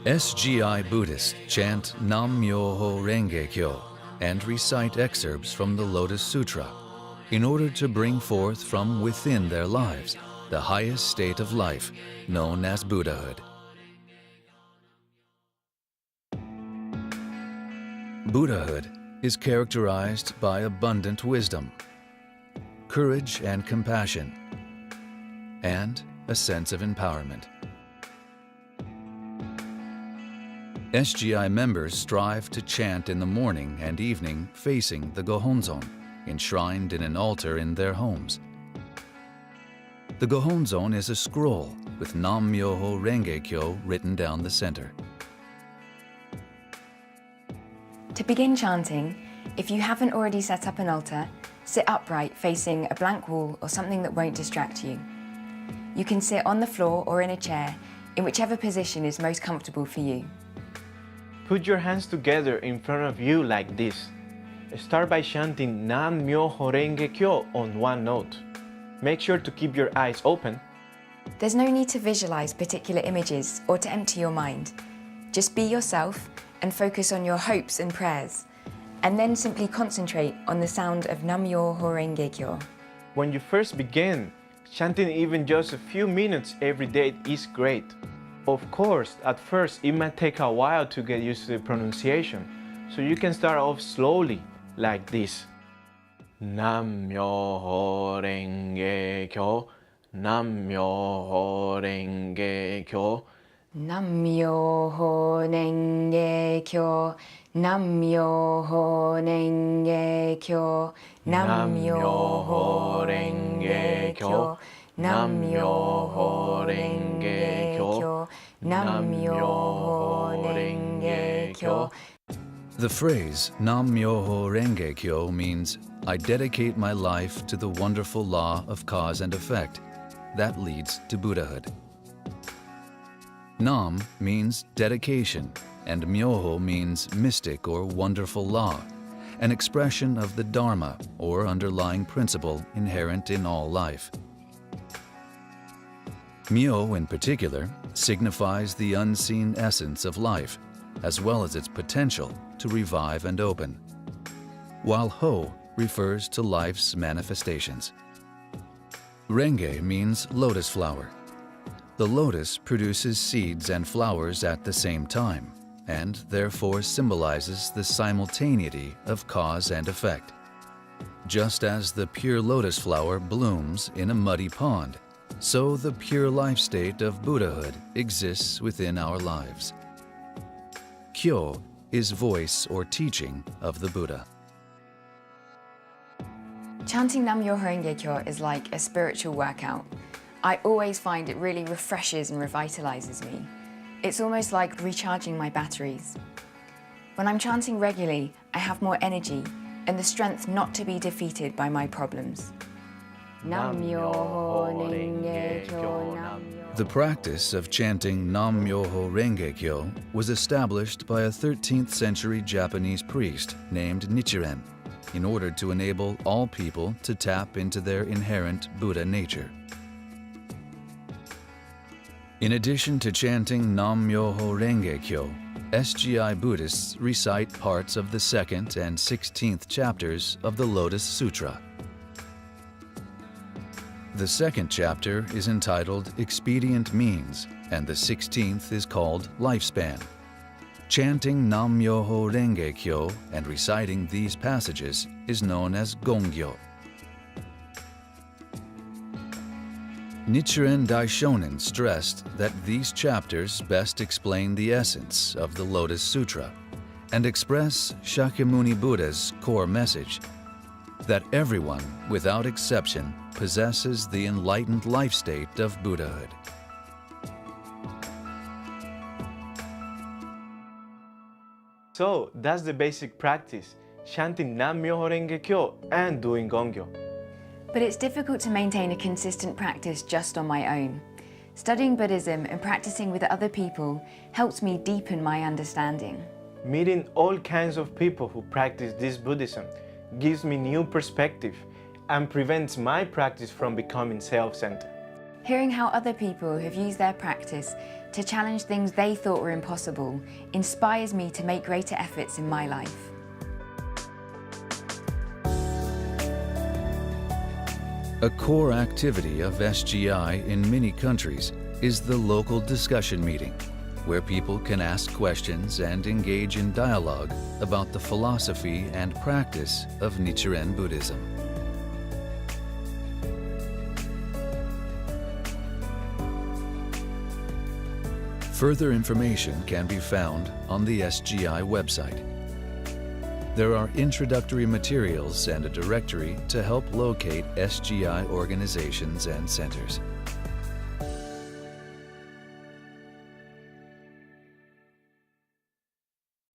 SGI Buddhists chant Nam Myoho Renge Kyo and recite excerpts from the Lotus Sutra in order to bring forth from within their lives the highest state of life, known as Buddhahood. Buddhahood is characterized by abundant wisdom, courage and compassion, and a sense of empowerment. SGI members strive to chant in the morning and evening facing the Gohonzon, enshrined in an altar in their homes. The Gohonzon is a scroll with Nam Myoho Renge Kyo written down the center. To begin chanting, if you haven't already set up an altar, sit upright facing a blank wall or something that won't distract you. You can sit on the floor or in a chair, in whichever position is most comfortable for you. Put your hands together in front of you like this. Start by chanting Nam Myoho Renge Kyo on one note. Make sure to keep your eyes open. There's no need to visualize particular images or to empty your mind. Just be yourself and focus on your hopes and prayers, and then simply concentrate on the sound of Nam Myoho Renge Kyo. When you first begin, chanting even just a few minutes every day is great. Of course, at first it might take a while to get used to the pronunciation, so you can start off slowly, like this. Nam Myoho Renge Kyo, Nam Myoho Renge Kyo. Nam Myoho Renge Kyo, Nam Myoho Renge Kyo, Nam Myoho Renge Kyo, Nam Myoho Renge Kyo, Nam Myoho Renge Kyo. The phrase Nam Myoho Renge Kyo means, I dedicate my life to the wonderful law of cause and effect that leads to Buddhahood. Nam means dedication, and Myoho means mystic or wonderful law, an expression of the Dharma or underlying principle inherent in all life. Myo, in particular, signifies the unseen essence of life, as well as its potential to revive and open, while Ho refers to life's manifestations. Renge means lotus flower. The lotus produces seeds and flowers at the same time, and therefore symbolizes the simultaneity of cause and effect. Just as the pure lotus flower blooms in a muddy pond, so the pure life state of Buddhahood exists within our lives. Kyo is voice or teaching of the Buddha. Chanting Nam Myoho Renge Kyo is like a spiritual workout. I always find it really refreshes and revitalizes me. It's almost like recharging my batteries. When I'm chanting regularly, I have more energy and the strength not to be defeated by my problems. Nam Myoho Renge Kyo, Nam Myoho. The practice of chanting Nam Myoho Renge Kyo was established by a 13th century Japanese priest named Nichiren in order to enable all people to tap into their inherent Buddha nature. In addition to chanting Nam Myoho Renge Kyo, SGI Buddhists recite parts of the 2nd and 16th chapters of the Lotus Sutra. The 2nd chapter is entitled Expedient Means, and the 16th is called Lifespan. Chanting Nam Myoho Renge Kyo and reciting these passages is known as Gongyo. Nichiren Daishonin stressed that these chapters best explain the essence of the Lotus Sutra and express Shakyamuni Buddha's core message, that everyone, without exception, possesses the enlightened life state of Buddhahood. So that's the basic practice, chanting Nam Myoho Renge Kyo and doing Gongyo. But it's difficult to maintain a consistent practice just on my own. Studying Buddhism and practicing with other people helps me deepen my understanding. Meeting all kinds of people who practice this Buddhism gives me new perspective and prevents my practice from becoming self-centered. Hearing how other people have used their practice to challenge things they thought were impossible inspires me to make greater efforts in my life. A core activity of SGI in many countries is the local discussion meeting, where people can ask questions and engage in dialogue about the philosophy and practice of Nichiren Buddhism. Further information can be found on the SGI website. There are introductory materials and a directory to help locate SGI organizations and centers.